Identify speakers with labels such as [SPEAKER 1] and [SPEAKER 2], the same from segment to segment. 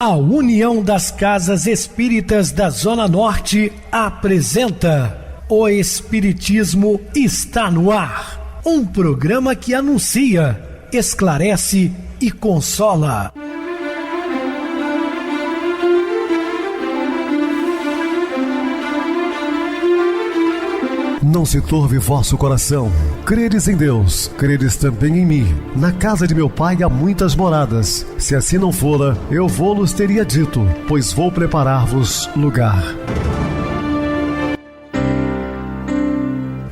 [SPEAKER 1] A União das Casas Espíritas da Zona Norte apresenta O Espiritismo está no ar. Um programa que anuncia, esclarece e consola.
[SPEAKER 2] Não se turve vosso coração. Credes em Deus, credes também em mim. Na casa de meu pai há muitas moradas. Se assim não fora, eu vou-los teria dito, pois vou preparar-vos lugar.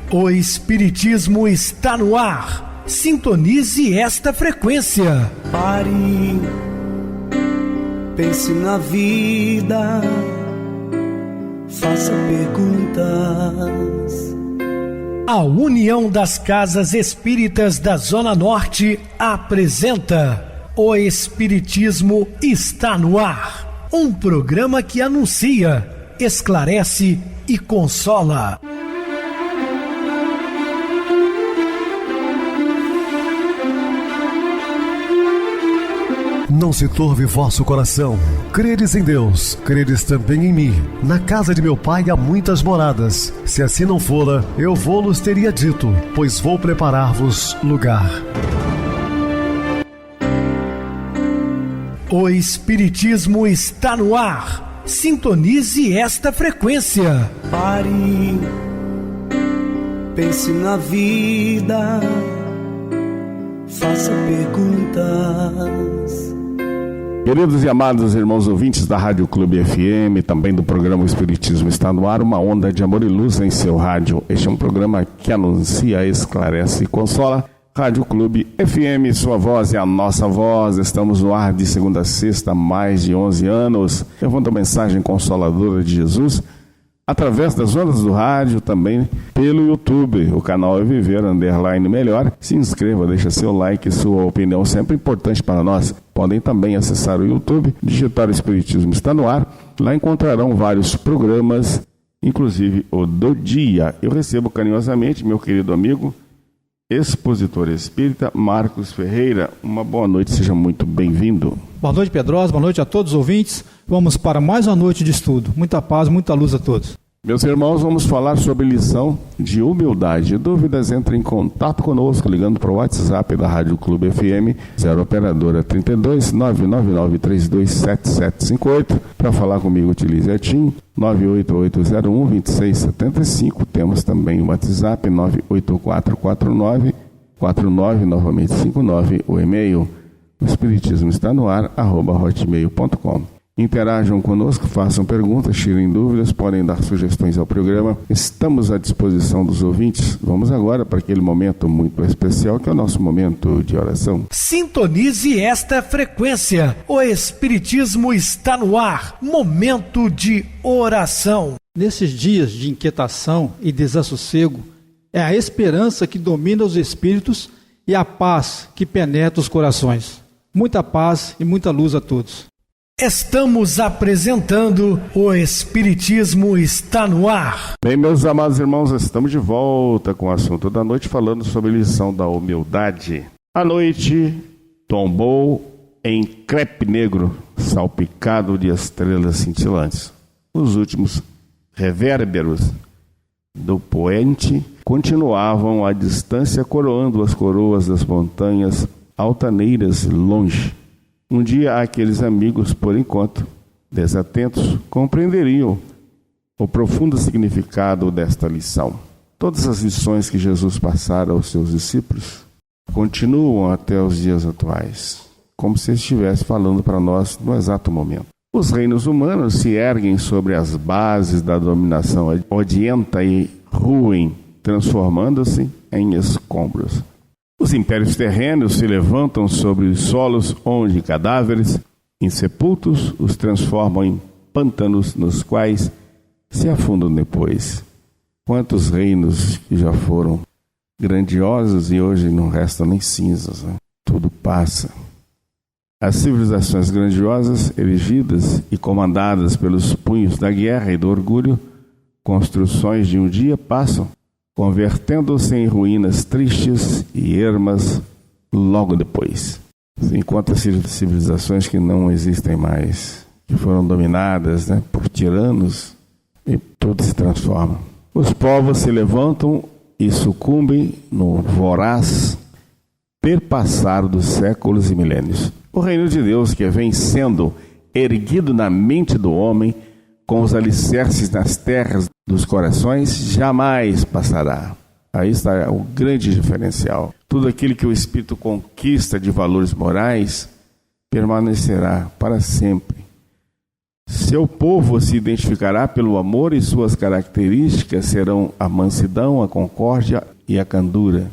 [SPEAKER 1] O Espiritismo está no ar. Sintonize esta frequência.
[SPEAKER 3] Pare, pense na vida, faça perguntas.
[SPEAKER 1] A União das Casas Espíritas da Zona Norte apresenta O Espiritismo está no ar. Um programa que anuncia, esclarece e consola.
[SPEAKER 2] Não se turve vosso coração. Credes em Deus, credes também em mim. Na casa de meu pai há muitas moradas. Se assim não fora, eu vou-los teria dito, pois vou preparar-vos lugar.
[SPEAKER 1] O Espiritismo está no ar. Sintonize esta frequência.
[SPEAKER 3] Pare, pense na vida, faça perguntas.
[SPEAKER 4] Queridos e amados irmãos ouvintes da Rádio Clube FM, também do programa O Espiritismo está no ar, uma onda de amor e luz em seu rádio. Este é um programa que anuncia, esclarece e consola. Rádio Clube FM, sua voz é a nossa voz. Estamos no ar de segunda a sexta há mais de 11 anos, levando a mensagem consoladora de Jesus através das ondas do rádio, também pelo YouTube. O canal é Viver _Melhor. Se inscreva, deixa seu like, sua opinião sempre importante para nós. Podem também acessar o YouTube, digitar o Espiritismo está no ar. Lá encontrarão vários programas, inclusive o do dia. Eu recebo carinhosamente meu querido amigo, expositor espírita Marcos Ferreira. Uma boa noite, seja muito bem-vindo.
[SPEAKER 5] Boa noite, Pedrosa, boa noite a todos os ouvintes. Vamos para mais uma noite de estudo. Muita paz, muita luz a todos.
[SPEAKER 4] Meus irmãos, vamos falar sobre lição de humildade. Dúvidas, entre em contato conosco ligando para o WhatsApp da Rádio Clube FM, 0 operadora 32 999 327758. Para falar comigo, utilize a TIM 98801 2675. Temos também o WhatsApp 98449 49, novamente 59, o e-mail. O Espiritismo está no ar, @hotmail.com. Interajam conosco, façam perguntas, tirem dúvidas, podem dar sugestões ao programa. Estamos à disposição dos ouvintes. Vamos agora para aquele momento muito especial que é o nosso momento de oração.
[SPEAKER 1] Sintonize esta frequência. O Espiritismo está no ar. Momento de oração.
[SPEAKER 5] Nesses dias de inquietação e desassossego, é a esperança que domina os espíritos e a paz que penetra os corações. Muita paz e muita luz a todos.
[SPEAKER 1] Estamos apresentando O Espiritismo está no ar.
[SPEAKER 4] Bem, meus amados irmãos, estamos de volta com o assunto da noite, falando sobre a lição da humildade. A noite tombou em crepe negro, salpicado de estrelas cintilantes. Os últimos revérberos do poente continuavam à distância, coroando as coroas das montanhas altaneiras longe. Um dia aqueles amigos, por enquanto, desatentos, compreenderiam o profundo significado desta lição. Todas as lições que Jesus passara aos seus discípulos continuam até os dias atuais, como se estivesse falando para nós no exato momento. Os reinos humanos se erguem sobre as bases da dominação odienta e ruim, transformando-se em escombros. Os impérios terrenos se levantam sobre os solos onde cadáveres insepultos os transformam em pântanos nos quais se afundam depois. Quantos reinos que já foram grandiosos e hoje não restam nem cinzas, né? Tudo passa. As civilizações grandiosas, erigidas e comandadas pelos punhos da guerra e do orgulho, construções de um dia passam, convertendo-se em ruínas tristes e ermas logo depois. Se encontra civilizações que não existem mais, que foram dominadas, né, por tiranos, e tudo se transforma. Os povos se levantam e sucumbem no voraz perpassar dos séculos e milênios. O reino de Deus, que vem sendo erguido na mente do homem, com os alicerces nas terras dos corações, jamais passará. Aí está o grande diferencial. Tudo aquilo que o Espírito conquista de valores morais permanecerá para sempre. Seu povo se identificará pelo amor e suas características serão a mansidão, a concórdia e a candura.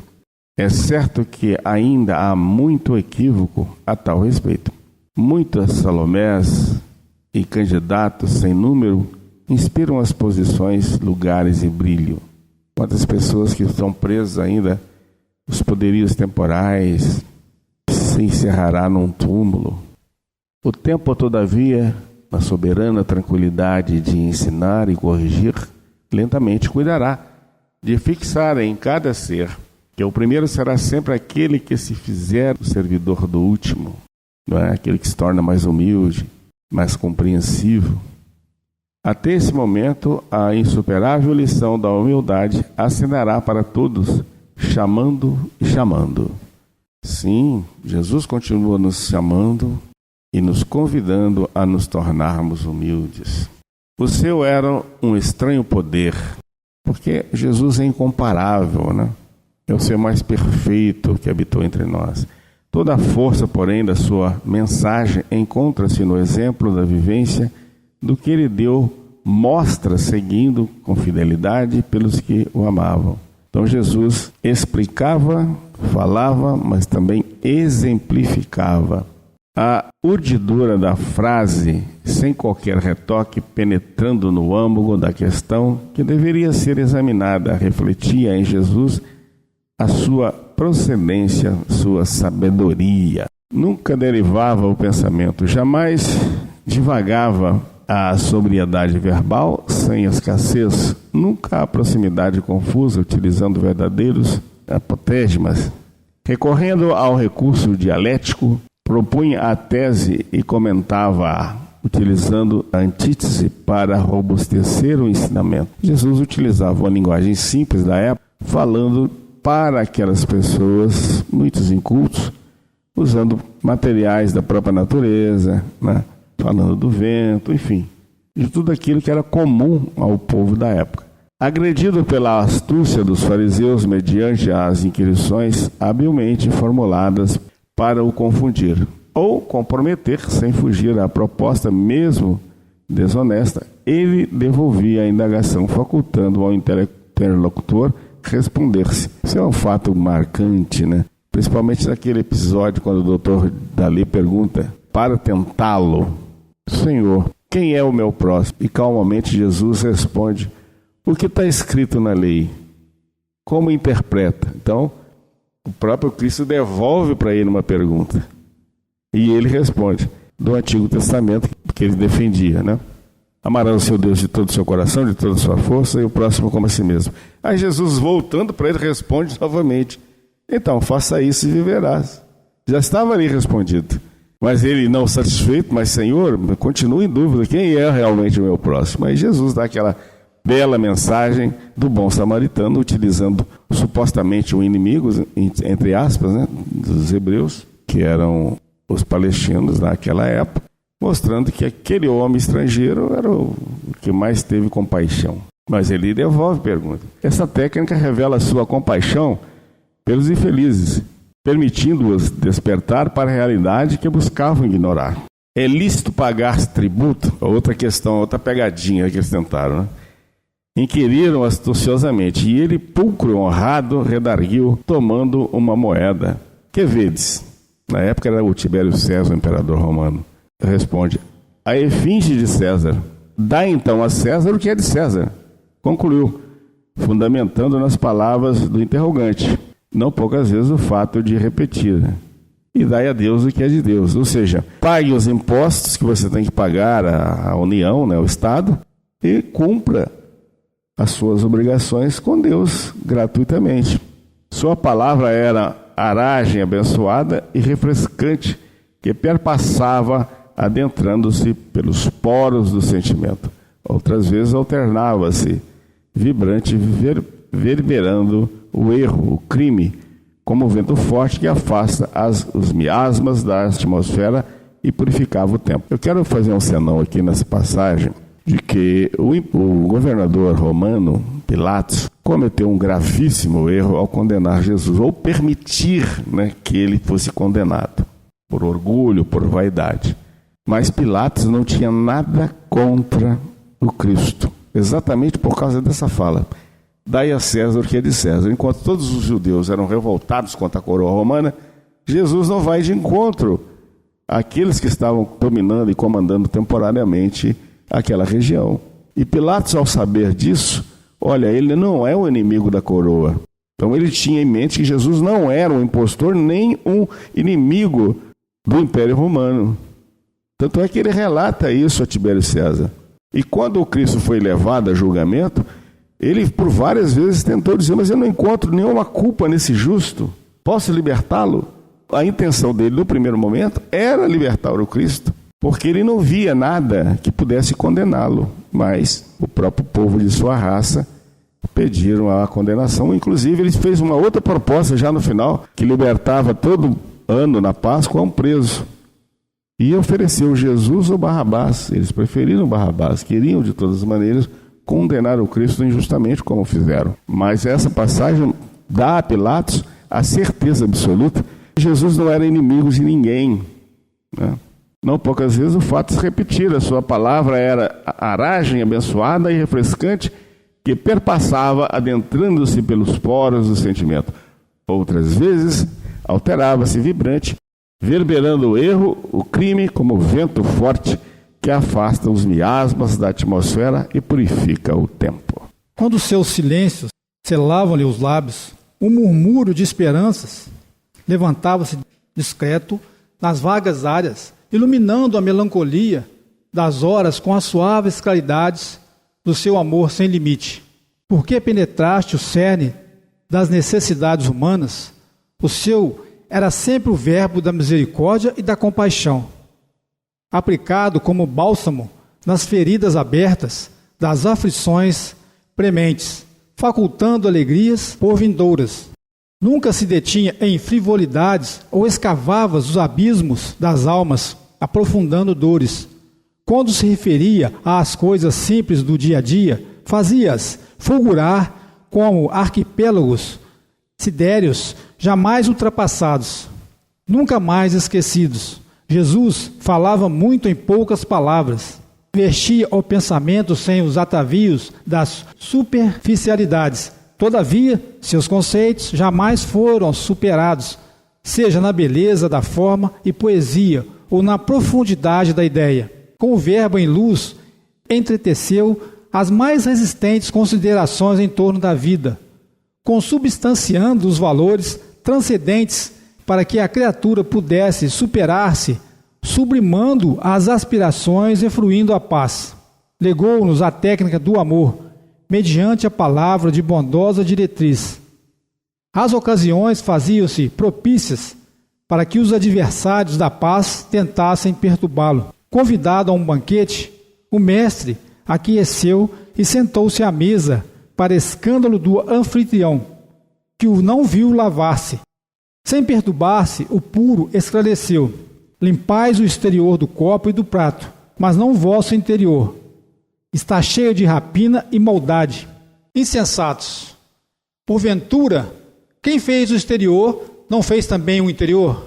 [SPEAKER 4] É certo que ainda há muito equívoco a tal respeito. Muitas Salomés e candidatos sem número inspiram as posições, lugares e brilho. Quantas pessoas que estão presas ainda os poderios temporais, se encerrará num túmulo. O tempo, todavia, na soberana tranquilidade de ensinar e corrigir, lentamente cuidará de fixar em cada ser que o primeiro será sempre aquele que se fizer o servidor do último, não é? Aquele que se torna mais humilde, mais compreensivo. Até esse momento, a insuperável lição da humildade assinará para todos, chamando e chamando. Sim, Jesus continua nos chamando e nos convidando a nos tornarmos humildes. O seu era um estranho poder, porque Jesus é incomparável, né? É o ser mais perfeito que habitou entre nós. Toda a força, porém, da sua mensagem encontra-se no exemplo da vivência do que ele deu, mostra seguindo com fidelidade pelos que o amavam. Então Jesus explicava, falava, mas também exemplificava. A urdidura da frase, sem qualquer retoque, penetrando no âmago da questão que deveria ser examinada, refletia em Jesus a sua procedência, sua sabedoria. Nunca derivava o pensamento, jamais divagava a sobriedade verbal sem escassez, nunca a proximidade confusa, utilizando verdadeiros apotégimas. Recorrendo ao recurso dialético, propunha a tese e comentava-a, utilizando a antítese para robustecer o ensinamento. Jesus utilizava uma linguagem simples da época, falando para aquelas pessoas, muitos incultos, usando materiais da própria natureza, né? Falando do vento, enfim, de tudo aquilo que era comum ao povo da época. Agredido pela astúcia dos fariseus mediante as inquirições habilmente formuladas para o confundir ou comprometer sem fugir à proposta mesmo desonesta, ele devolvia a indagação, facultando ao interlocutor responder-se. Isso é um fato marcante, né? Principalmente naquele episódio quando o doutor Dalí pergunta, para tentá-lo, Senhor, quem é o meu próximo? E calmamente Jesus responde, o que está escrito na lei? Como interpreta? Então, o próprio Cristo devolve para ele uma pergunta. E ele responde, do Antigo Testamento que ele defendia, né? Amarás o seu Deus de todo o seu coração, de toda a sua força, e o próximo como a si mesmo. Aí Jesus, voltando para ele, responde novamente, então, faça isso e viverás. Já estava ali respondido. Mas ele, não satisfeito, mas Senhor, continua em dúvida, quem é realmente o meu próximo? Aí Jesus dá aquela bela mensagem do bom samaritano, utilizando supostamente um inimigo, entre aspas, né, dos hebreus, que eram os palestinos naquela época, mostrando que aquele homem estrangeiro era o que mais teve compaixão. Mas ele devolve a pergunta. Essa técnica revela a sua compaixão pelos infelizes, permitindo-os despertar para a realidade que buscavam ignorar. É lícito pagar tributo? Outra questão, outra pegadinha que eles tentaram, né? Inquiriram astuciosamente, e ele, pulcro e honrado, redarguiu, tomando uma moeda. Que vedes? Na época era o Tibério César, o imperador romano. Responde, a efígie de César. Dá então a César o que é de César. Concluiu, fundamentando nas palavras do interrogante. Não poucas vezes o fato de repetir, né? E dai a Deus o que é de Deus. Ou seja, pague os impostos que você tem que pagar à União, né, ao Estado, e cumpra as suas obrigações com Deus gratuitamente. Sua palavra era aragem abençoada e refrescante que perpassava adentrando-se pelos poros do sentimento. Outras vezes alternava-se, vibrante, verberando o erro, o crime, como o vento forte que afasta os miasmas da atmosfera e purificava o tempo. Eu quero fazer um senão aqui nessa passagem de que o governador romano, Pilatos, cometeu um gravíssimo erro ao condenar Jesus, ou permitir, que ele fosse condenado, por orgulho, por vaidade. Mas Pilatos não tinha nada contra o Cristo, exatamente por causa dessa fala. Dai a César o que é de César. Enquanto todos os judeus eram revoltados contra a coroa romana, Jesus não vai de encontro àqueles que estavam dominando e comandando temporariamente aquela região. E Pilatos, ao saber disso, olha, ele não é o inimigo da coroa. Então ele tinha em mente que Jesus não era um impostor nem um inimigo do Império Romano. Tanto é que ele relata isso a Tibério César. E quando o Cristo foi levado a julgamento, ele por várias vezes tentou dizer, mas eu não encontro nenhuma culpa nesse justo, posso libertá-lo? A intenção dele no primeiro momento era libertar o Cristo, porque ele não via nada que pudesse condená-lo, mas o próprio povo de sua raça pediram a condenação. Inclusive ele fez uma outra proposta já no final, que libertava todo ano na Páscoa um preso, e ofereceu Jesus ou Barrabás. Eles preferiram Barrabás, queriam de todas as maneiras condenar o Cristo injustamente, como fizeram. Mas essa passagem dá a Pilatos a certeza absoluta que Jesus não era inimigo de ninguém, Não poucas vezes o fato se repetir, a sua palavra era aragem abençoada e refrescante que perpassava adentrando-se pelos poros do sentimento. Outras vezes alterava-se vibrante, verberando o erro, o crime, como vento forte que afasta os miasmas da atmosfera e purifica o tempo.
[SPEAKER 5] Quando seus silêncios selavam-lhe os lábios, um murmúrio de esperanças levantava-se discreto nas vagas áreas, iluminando a melancolia das horas com as suaves claridades do seu amor sem limite. Porque penetraste o cerne das necessidades humanas, o seu era sempre o verbo da misericórdia e da compaixão, aplicado como bálsamo nas feridas abertas das aflições prementes, facultando alegrias por vindouras. Nunca se detinha em frivolidades ou escavava os abismos das almas, aprofundando dores. Quando se referia às coisas simples do dia a dia, fazia-as fulgurar como arquipélagos sidéreos jamais ultrapassados, nunca mais esquecidos. Jesus falava muito em poucas palavras, vestia o pensamento sem os atavios das superficialidades. Todavia, seus conceitos jamais foram superados, seja na beleza da forma e poesia ou na profundidade da ideia. Com o verbo em luz, entreteceu as mais resistentes considerações em torno da vida, consubstanciando os valores transcendentes para que a criatura pudesse superar-se, sublimando as aspirações e fruindo a paz. Legou-nos a técnica do amor, mediante a palavra de bondosa diretriz. As ocasiões faziam-se propícias para que os adversários da paz tentassem perturbá-lo. Convidado a um banquete, o mestre aqueceu e sentou-se à mesa para escândalo do anfitrião, que o não viu lavar-se. Sem perturbar-se, o puro esclareceu: limpais o exterior do copo e do prato, mas não o vosso interior. Está cheio de rapina e maldade. Insensatos! Porventura, quem fez o exterior, não fez também o interior?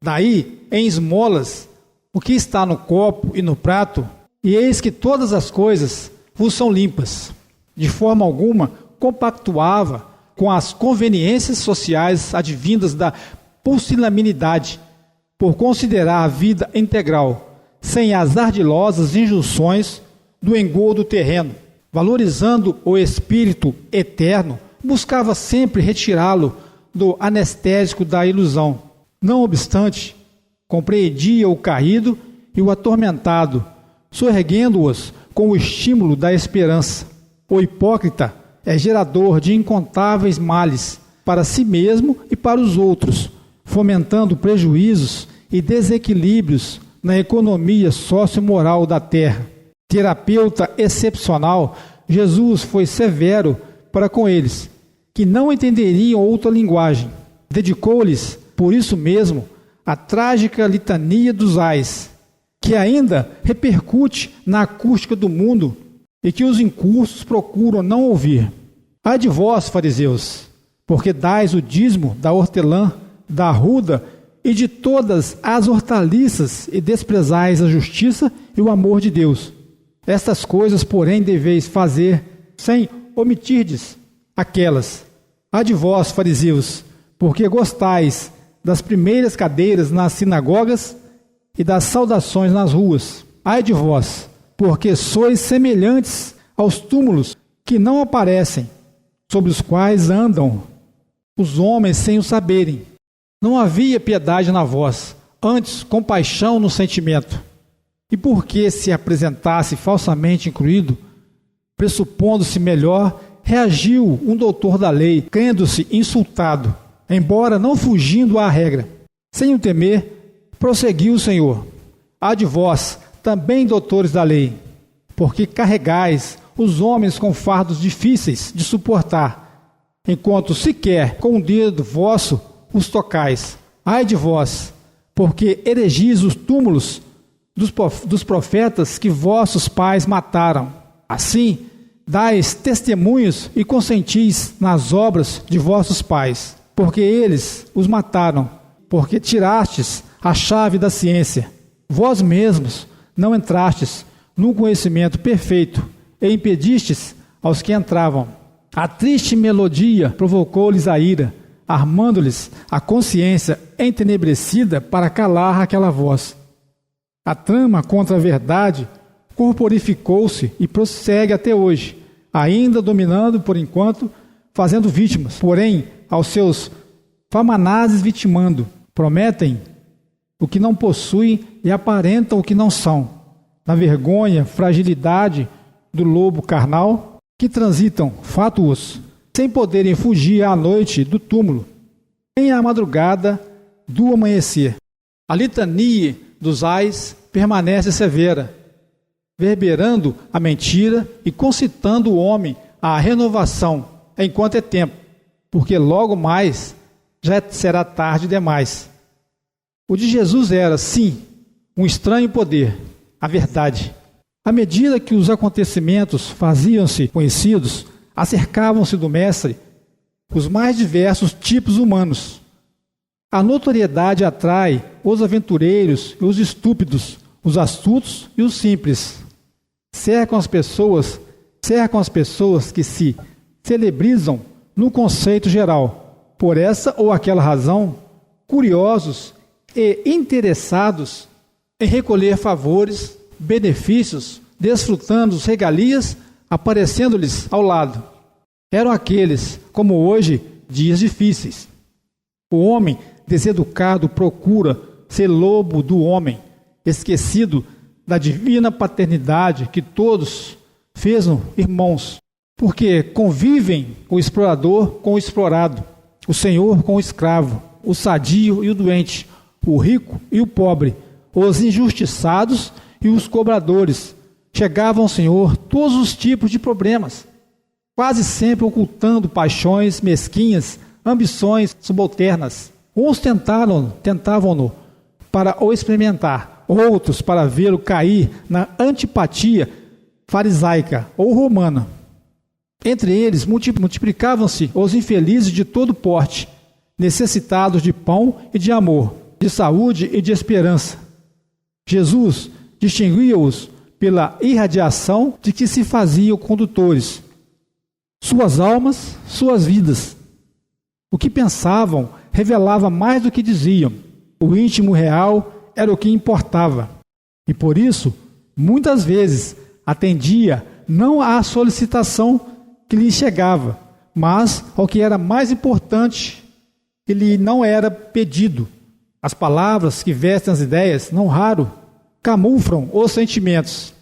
[SPEAKER 5] Daí, em esmolas, o que está no copo e no prato, e eis que todas as coisas vos são limpas. De forma alguma compactuava com as conveniências sociais advindas da pusilanimidade, por considerar a vida integral, sem as ardilosas injunções do engodo terreno. Valorizando o espírito eterno, buscava sempre retirá-lo do anestésico da ilusão. Não obstante, compreendia o caído e o atormentado, soerguendo-os com o estímulo da esperança. O hipócrita é gerador de incontáveis males, para si mesmo e para os outros, fomentando prejuízos e desequilíbrios na economia sociomoral da terra. Terapeuta excepcional, Jesus foi severo para com eles, que não entenderiam outra linguagem. Dedicou-lhes, por isso mesmo, a trágica litania dos ais, que ainda repercute na acústica do mundo e que os incursos procuram não ouvir. Ai de vós, fariseus, porque dais o dízimo da hortelã, da arruda e de todas as hortaliças e desprezais a justiça e o amor de Deus. Estas coisas, porém, deveis fazer sem omitirdes aquelas. Ai de vós, fariseus, porque gostais das primeiras cadeiras nas sinagogas e das saudações nas ruas. Ai de vós, porque sois semelhantes aos túmulos que não aparecem, sobre os quais andam os homens sem o saberem. Não havia piedade na voz, antes compaixão no sentimento. E porque se apresentasse falsamente incluído, pressupondo-se melhor, reagiu um doutor da lei, crendo-se insultado, embora não fugindo à regra. Sem o temer, prosseguiu o Senhor: há de vós, também doutores da lei, porque carregais os homens com fardos difíceis de suportar, enquanto sequer com o dedo vosso os tocais. Ai de vós, porque erigis os túmulos dos profetas que vossos pais mataram. Assim, dais testemunhos e consentis nas obras de vossos pais, porque eles os mataram, porque tirastes a chave da ciência. Vós mesmos não entrastes num conhecimento perfeito e impedistes aos que entravam. A triste melodia provocou-lhes a ira, armando-lhes a consciência entenebrecida para calar aquela voz. A trama contra a verdade corporificou-se e prossegue até hoje, ainda dominando por enquanto, fazendo vítimas, porém aos seus famanazes vitimando, prometem o que não possuem e aparentam o que não são, na vergonha, fragilidade do lobo carnal, que transitam fatuos, sem poderem fugir à noite do túmulo, nem à madrugada do amanhecer. A litania dos ais permanece severa, verberando a mentira e concitando o homem à renovação, enquanto é tempo, porque logo mais já será tarde demais. O de Jesus era, sim, um estranho poder, a verdade. À medida que os acontecimentos faziam-se conhecidos, acercavam-se do Mestre os mais diversos tipos humanos. A notoriedade atrai os aventureiros e os estúpidos, os astutos e os simples. Cercam as pessoas que se celebrizam no conceito geral. Por essa ou aquela razão, curiosos e interessados em recolher favores, benefícios, desfrutando as regalias, aparecendo-lhes ao lado. Eram aqueles, como hoje, dias difíceis. O homem deseducado procura ser lobo do homem, esquecido da divina paternidade que todos fezam irmãos, porque convivem o explorador com o explorado, o senhor com o escravo, o sadio e o doente, o rico e o pobre, os injustiçados e os cobradores. Chegavam ao Senhor todos os tipos de problemas, quase sempre ocultando paixões mesquinhas, ambições subalternas. Uns tentavam-no para o experimentar, outros para vê-lo cair na antipatia farisaica ou romana. Entre eles multiplicavam-se os infelizes de todo porte, necessitados de pão e de amor, de saúde e de esperança. Jesus distinguia-os pela irradiação de que se faziam condutores. Suas almas, suas vidas. O que pensavam revelava mais do que diziam. O íntimo real era o que importava. E por isso, muitas vezes, atendia não à solicitação que lhe chegava, mas ao que era mais importante, que lhe não era pedido. As palavras que vestem as ideias, não raro, camuflam os sentimentos.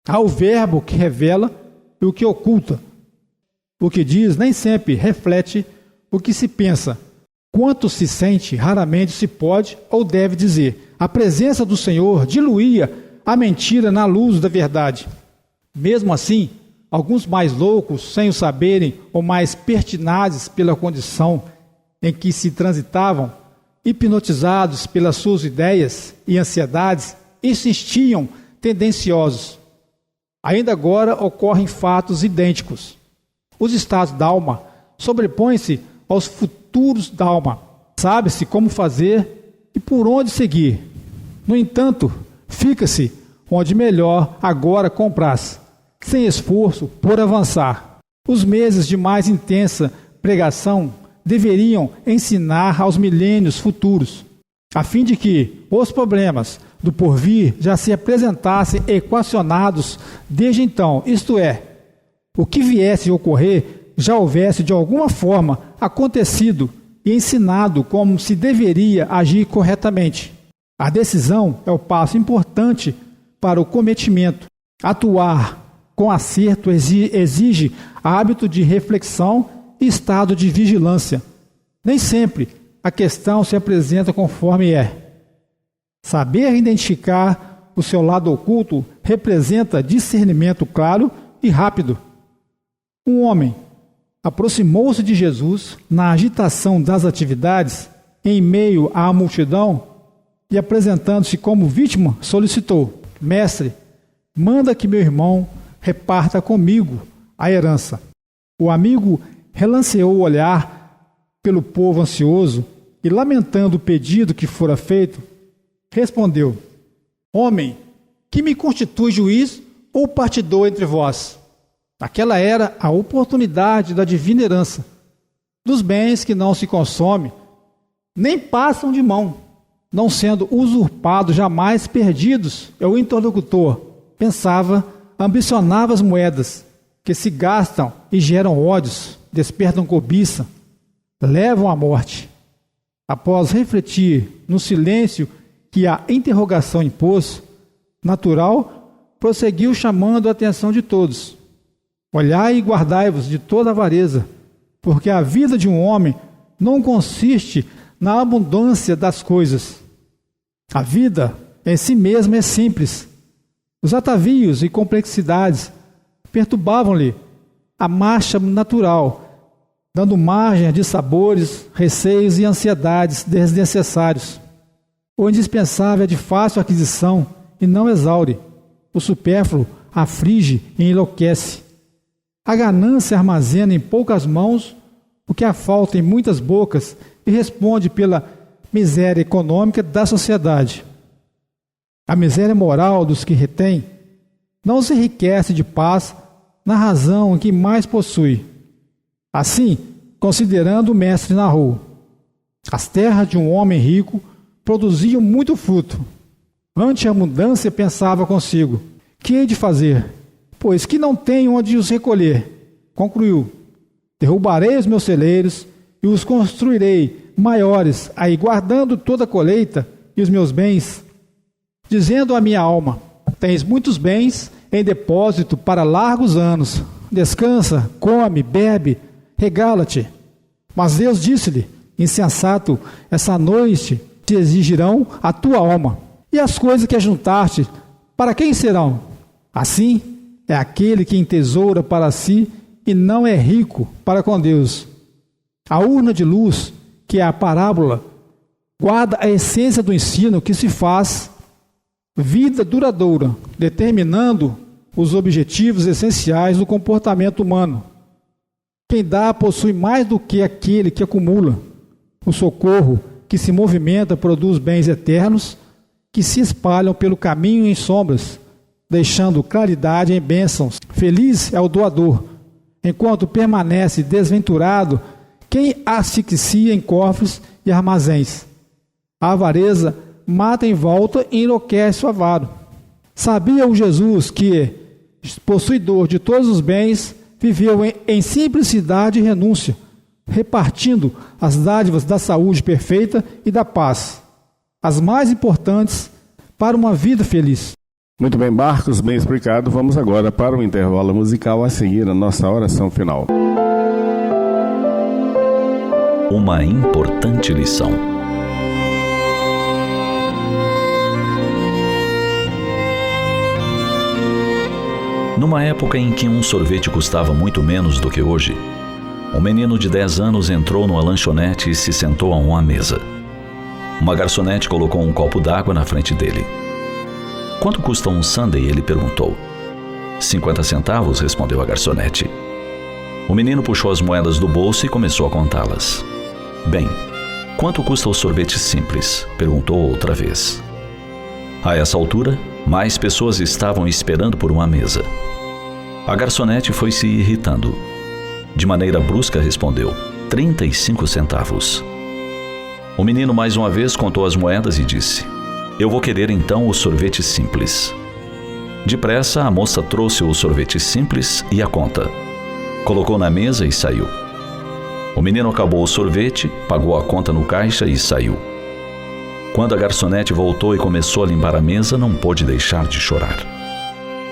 [SPEAKER 5] Há o verbo que revela e o que oculta. O que diz nem sempre reflete o que se pensa, quanto se sente, raramente se pode ou deve dizer. A presença do Senhor diluía a mentira na luz da verdade. Mesmo assim, alguns mais loucos, sem o saberem, ou mais pertinazes pela condição em que se transitavam, hipnotizados pelas suas ideias e ansiedades, insistiam tendenciosos. Ainda agora ocorrem fatos idênticos. Os estados da alma sobrepõem-se aos futuros da alma. Sabe-se como fazer e por onde seguir. No entanto, fica-se onde melhor agora comprar-se, sem esforço por avançar. Os meses de mais intensa pregação deveriam ensinar aos milênios futuros, a fim de que os problemas do porvir já se apresentassem equacionados desde então, isto é, o que viesse a ocorrer já houvesse de alguma forma acontecido e ensinado como se deveria agir corretamente. A decisão é o passo importante para o cometimento. Atuar com acerto exige hábito de reflexão e estado de vigilância. Nem sempre a questão se apresenta conforme é. Saber identificar o seu lado oculto representa discernimento claro e rápido. Um homem aproximou-se de Jesus na agitação das atividades, em meio à multidão, e apresentando-se como vítima, solicitou: Mestre, manda que meu irmão reparta comigo a herança. O amigo relanceou o olhar pelo povo ansioso e, lamentando o pedido que fora feito, respondeu: Homem, que me constitui juiz ou partidor entre vós? Aquela era a oportunidade da divina herança, dos bens que não se consomem, nem passam de mão, não sendo usurpados, jamais perdidos. O interlocutor pensava, ambicionava as moedas, que se gastam e geram ódios, despertam cobiça, levam à morte. Após refletir no silêncio que a interrogação impôs, natural, prosseguiu chamando a atenção de todos. Olhai e guardai-vos de toda avareza, porque a vida de um homem não consiste na abundância das coisas. A vida em si mesma é simples. Os atavios e complexidades perturbavam-lhe a marcha natural, dando margem a dissabores, receios e ansiedades desnecessários. O indispensável é de fácil aquisição e não exaure. O supérfluo aflige e enlouquece. A ganância armazena em poucas mãos o que há falta em muitas bocas e responde pela miséria econômica da sociedade. A miséria moral dos que retém não se enriquece de paz na razão em que mais possui. Assim, considerando o mestre narrou: as terras de um homem rico produziam muito fruto. Ante a abundância pensava consigo: que hei de fazer? Pois que não tenho onde os recolher. Concluiu: derrubarei os meus celeiros e os construirei maiores, aí guardando toda a colheita e os meus bens, dizendo à minha alma: tens muitos bens em depósito para largos anos. Descansa, come, bebe, regala-te. Mas Deus disse-lhe: insensato, essa noite te exigirão a tua alma. E as coisas que ajuntaste, para quem serão? Assim é aquele que entesoura para si e não é rico para com Deus. A urna de luz, que é a parábola, guarda a essência do ensino que se faz vida duradoura, determinando os objetivos essenciais do comportamento humano. Quem dá possui mais do que aquele que acumula. O socorro que se movimenta produz bens eternos que se espalham pelo caminho em sombras, deixando claridade em bênçãos. Feliz é o doador, enquanto permanece desventurado quem asfixia em cofres e armazéns. A avareza mata em volta e enlouquece o avaro. Sabia o Jesus que, possuidor de todos os bens, viveu em simplicidade e renúncia, repartindo as dádivas da saúde perfeita e da paz, as mais importantes para uma vida feliz.
[SPEAKER 4] Muito bem, Marcos, bem explicado. Vamos agora para o intervalo musical, a seguir a nossa oração final.
[SPEAKER 6] Uma importante lição. Numa época em que um sorvete custava muito menos do que hoje, um menino de 10 anos entrou numa lanchonete e se sentou a uma mesa. Uma garçonete colocou um copo d'água na frente dele. "Quanto custa um sundae?" ele perguntou. 50 centavos, respondeu a garçonete. O menino puxou as moedas do bolso e começou a contá-las. "Bem, quanto custa o sorvete simples?" perguntou outra vez. A essa altura, mais pessoas estavam esperando por uma mesa. A garçonete foi se irritando. De maneira brusca respondeu: 35 centavos. O menino mais uma vez contou as moedas e disse: "Eu vou querer então o sorvete simples." Depressa, a moça trouxe o sorvete simples e a conta. Colocou na mesa e saiu. O menino acabou o sorvete, pagou a conta no caixa e saiu. Quando a garçonete voltou e começou a limpar a mesa, não pôde deixar de chorar.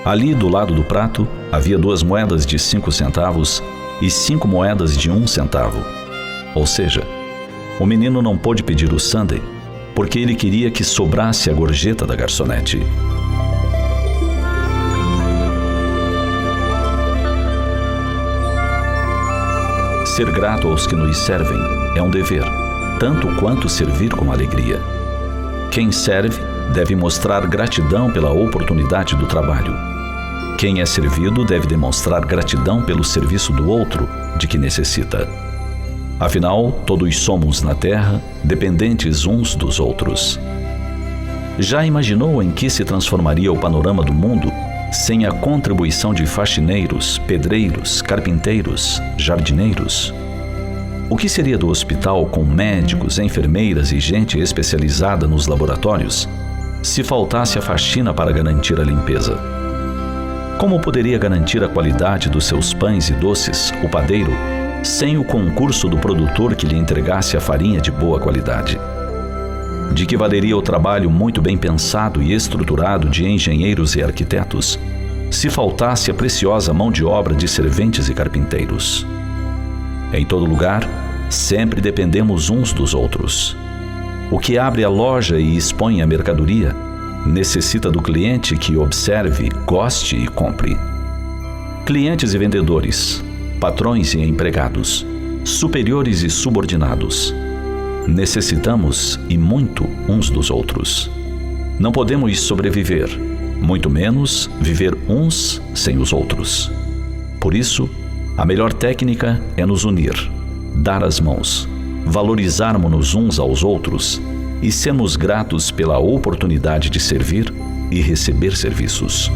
[SPEAKER 6] Ali, do lado do prato, havia 2 moedas de 5 centavos e 5 moedas de 1 centavo. Ou seja, o menino não pôde pedir o sundae porque ele queria que sobrasse a gorjeta da garçonete. Ser grato aos que nos servem é um dever, tanto quanto servir com alegria. Quem serve deve mostrar gratidão pela oportunidade do trabalho. Quem é servido deve demonstrar gratidão pelo serviço do outro, de que necessita. Afinal, todos somos na Terra dependentes uns dos outros. Já imaginou em que se transformaria o panorama do mundo sem a contribuição de faxineiros, pedreiros, carpinteiros, jardineiros? O que seria do hospital com médicos, enfermeiras e gente especializada nos laboratórios se faltasse a faxina para garantir a limpeza? Como poderia garantir a qualidade dos seus pães e doces, o padeiro, sem o concurso do produtor que lhe entregasse a farinha de boa qualidade? De que valeria o trabalho muito bem pensado e estruturado de engenheiros e arquitetos, se faltasse a preciosa mão de obra de serventes e carpinteiros? Em todo lugar, sempre dependemos uns dos outros. O que abre a loja e expõe a mercadoria necessita do cliente que observe, goste e compre. Clientes e vendedores, patrões e empregados, superiores e subordinados, necessitamos e muito uns dos outros. Não podemos sobreviver, muito menos viver uns sem os outros. Por isso, a melhor técnica é nos unir, dar as mãos, valorizarmos-nos uns aos outros e sermos gratos pela oportunidade de servir e receber serviços.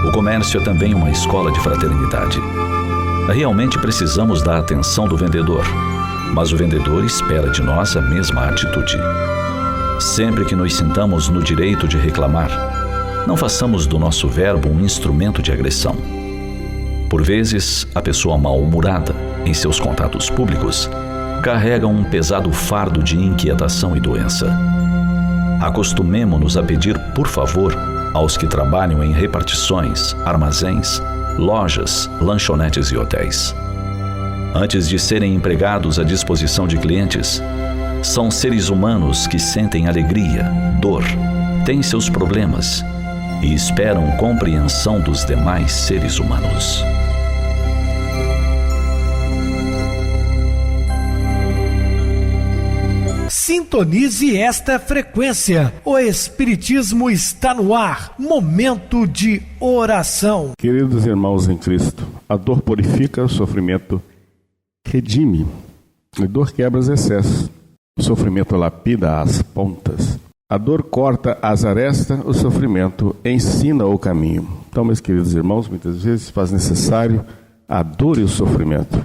[SPEAKER 6] O comércio é também uma escola de fraternidade. Realmente precisamos da atenção do vendedor, mas o vendedor espera de nós a mesma atitude. Sempre que nos sintamos no direito de reclamar, não façamos do nosso verbo um instrumento de agressão. Por vezes, a pessoa mal-humorada, em seus contatos públicos, carrega um pesado fardo de inquietação e doença. Acostumemo-nos a pedir por favor aos que trabalham em repartições, armazéns, lojas, lanchonetes e hotéis. Antes de serem empregados à disposição de clientes, são seres humanos que sentem alegria, dor, têm seus problemas e esperam compreensão dos demais seres humanos.
[SPEAKER 1] Sintonize esta frequência. O Espiritismo está no ar. Momento de oração.
[SPEAKER 4] Queridos irmãos em Cristo, a dor purifica, o sofrimento redime. A dor quebra os excessos, o sofrimento lapida as pontas. A dor corta as arestas, o sofrimento ensina o caminho. Então, meus queridos irmãos, muitas vezes se faz necessário a dor e o sofrimento,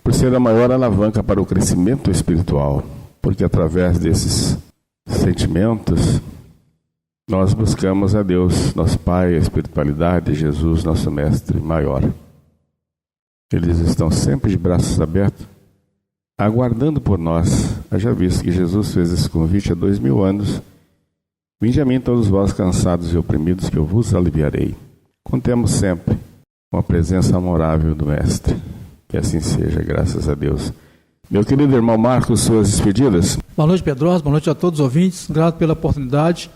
[SPEAKER 4] por ser a maior alavanca para o crescimento espiritual. Porque através desses sentimentos, nós buscamos a Deus, nosso Pai, a espiritualidade, Jesus, nosso Mestre maior. Eles estão sempre de braços abertos, aguardando por nós. Eu já visto que Jesus fez esse convite há 2000 anos Vinde a mim todos vós cansados e oprimidos, que eu vos aliviarei. Contemos sempre com a presença amorável do Mestre. Que assim seja, graças a Deus. Meu querido irmão Marcos, suas despedidas.
[SPEAKER 5] Boa noite, Pedrosa. Boa noite a todos os ouvintes. Grato pela oportunidade.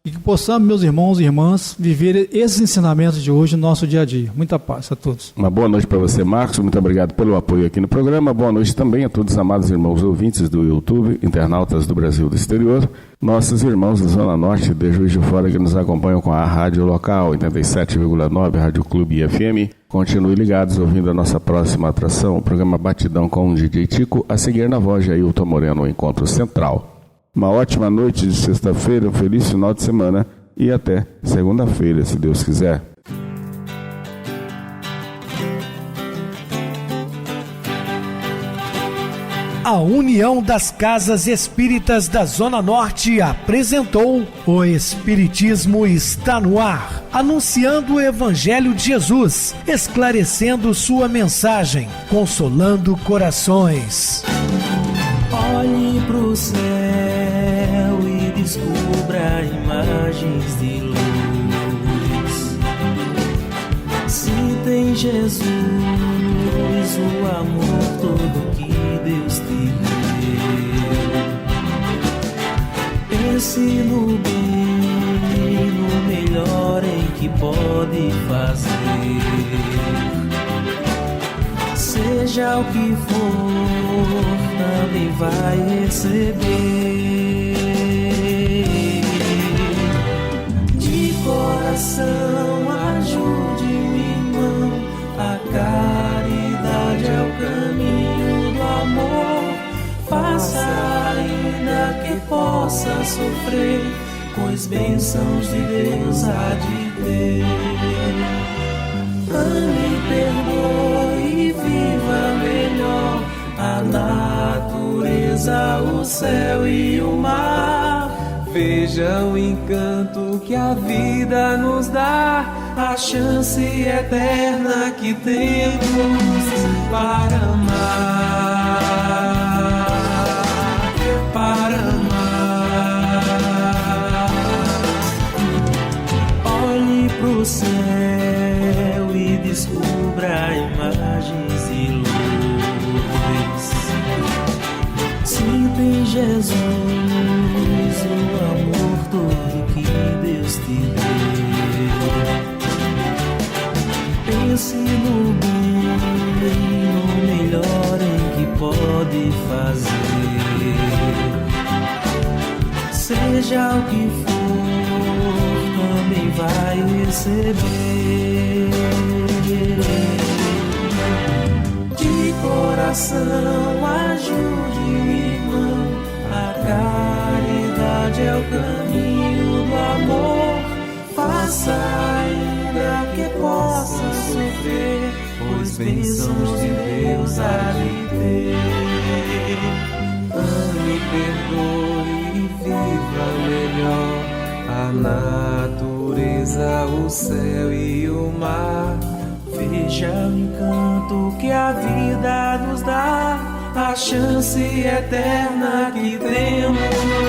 [SPEAKER 5] E que possamos, meus irmãos e irmãs, viver esses ensinamentos de hoje no nosso dia a dia. Muita paz a todos.
[SPEAKER 4] Uma boa noite para você, Marcos. Muito obrigado pelo apoio aqui no programa. Boa noite também a todos os amados irmãos ouvintes do YouTube, internautas do Brasil e do exterior, nossos irmãos da Zona Norte de Juiz de Fora que nos acompanham com a rádio local 87,9, Rádio Clube FM. Continue ligados ouvindo a nossa próxima atração, o programa Batidão com o DJ Tico, a seguir na voz de Ailton Moreno, o Encontro Central. Uma ótima noite de sexta-feira, um feliz final de semana e até segunda-feira, se Deus quiser.
[SPEAKER 1] A União das Casas Espíritas da Zona Norte apresentou O Espiritismo Está no Ar, anunciando o Evangelho de Jesus, esclarecendo sua mensagem, consolando corações.
[SPEAKER 3] Olhe pro céu e descubra imagens de luz. Se tem Jesus, o amor todo que Deus te deu. Pense no bem, no melhor em que pode fazer. Seja o que for, também vai receber. De coração, ajude o irmão. A caridade é o caminho do amor. Faça ainda que possa sofrer, pois bênçãos de Deus há de ter. Ame, perdoe e viva melhor a natureza, o céu e o mar. Veja o encanto que a vida nos dá, a chance eterna que temos para amar, para amar. Olhe pro céu e descubra imagens de luz. Sinta em Jesus o amor todo que Deus te deu. Pense no bem, no melhor em que pode fazer. Seja o que for, também vai receber. De coração, ajude o irmão. A caridade é o caminho do amor. Faça ainda que possa sofrer, pois bênçãos de Deus há de ter. Ame, perdoe e viva melhor a natureza, o céu e o mar. Veja o encanto que a vida nos dá, a chance eterna que temos